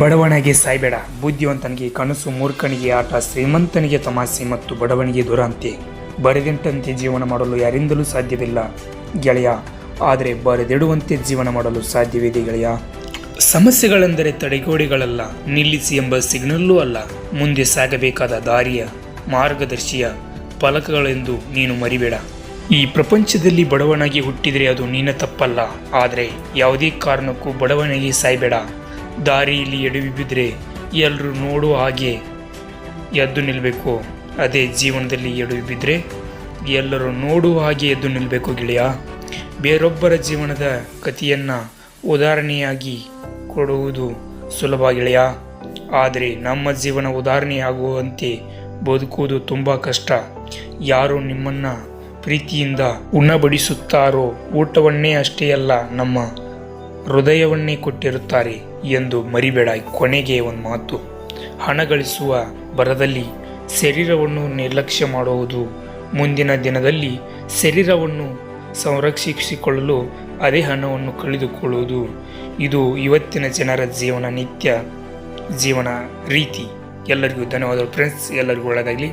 ಬಡವನಿಗೆ ಸಾಯ್ಬೇಡ, ಬುದ್ಧಿವಂತನಿಗೆ ಕನಸು, ಮೂರ್ಖನಿಗೆ ಆಟ, ಶ್ರೀಮಂತನಿಗೆ ತಮಾಷೆ ಮತ್ತು ಬಡವನಿಗೆ ದುರಂತೆ. ಬರೆದಿಟ್ಟಂತೆ ಜೀವನ ಮಾಡಲು ಯಾರಿಂದಲೂ ಸಾಧ್ಯವಿಲ್ಲ ಗೆಳೆಯ, ಆದರೆ ಬರೆದಿಡುವಂತೆ ಜೀವನ ಮಾಡಲು ಸಾಧ್ಯವಿದೆ ಗೆಳೆಯ. ಸಮಸ್ಯೆಗಳೆಂದರೆ ತಡೆಗೋಡೆಗಳಲ್ಲ, ನಿಲ್ಲಿಸಿ ಎಂಬ ಸಿಗ್ನಲ್ಲೂ ಅಲ್ಲ, ಮುಂದೆ ಸಾಗಬೇಕಾದ ದಾರಿಯ ಮಾರ್ಗದರ್ಶಿಯ ಫಲಕಗಳೆಂದು ನೀನು ಮರಿಬೇಡ. ಈ ಪ್ರಪಂಚದಲ್ಲಿ ಬಡವನಾಗಿ ಹುಟ್ಟಿದರೆ ಅದು ನಿನ್ನ ತಪ್ಪಲ್ಲ, ಆದರೆ ಯಾವುದೇ ಕಾರಣಕ್ಕೂ ಬಡವನಾಗಿ ಸಾಯ್ಬೇಡ. ದಾರಿಯಲ್ಲಿ ಎಡವಿ ಬಿದ್ದರೆ ಎಲ್ಲರೂ ನೋಡುವ ಹಾಗೆ ಎದ್ದು ನಿಲ್ಲಬೇಕು. ಅದೇ ಜೀವನದಲ್ಲಿ ಎಡವಿ ಬಿದ್ದರೆ ಎಲ್ಲರೂ ನೋಡುವ ಹಾಗೆ ಎದ್ದು ನಿಲ್ಲಬೇಕು ಗೆಳೆಯ. ಬೇರೊಬ್ಬರ ಜೀವನದ ಕಥೆಯನ್ನು ಉದಾಹರಣೆಯಾಗಿ ಕೊಡುವುದು ಸುಲಭ ಗೆಳೆಯ, ಆದರೆ ನಮ್ಮ ಜೀವನ ಉದಾಹರಣೆಯಾಗುವಂತೆ ಬದುಕುವುದು ತುಂಬ ಕಷ್ಟ. ಯಾರು ನಿಮ್ಮನ್ನು ಪ್ರೀತಿಯಿಂದ ಉಣಬಡಿಸುತ್ತಾರೋ ಊಟವನ್ನೇ ಅಷ್ಟೇ ಅಲ್ಲ, ನಮ್ಮ ಹೃದಯವನ್ನೇ ಕೊಟ್ಟಿರುತ್ತಾರೆ ಎಂದು ಮರಿಬೇಡ. ಕೊನೆಗೆ ಒಂದು ಮಾತು, ಹಣ ಗಳಿಸುವ ಭರದಲ್ಲಿ ಶರೀರವನ್ನು ನಿರ್ಲಕ್ಷ್ಯ ಮಾಡುವುದು ಮುಂದಿನ ದಿನದಲ್ಲಿ ಶರೀರವನ್ನು ಸಂರಕ್ಷಿಸಿಕೊಳ್ಳಲು ಅದೇ ಹಣವನ್ನು ಕಳೆದುಕೊಳ್ಳುವುದು. ಇದು ಇವತ್ತಿನ ಜನರ ನಿತ್ಯ ಜೀವನ ರೀತಿ. ಎಲ್ಲರಿಗೂ ಧನ್ಯವಾದಗಳು ಫ್ರೆಂಡ್ಸ್, ಎಲ್ಲರಿಗೂ ಒಳ್ಳೆಯದಾಗಲಿ.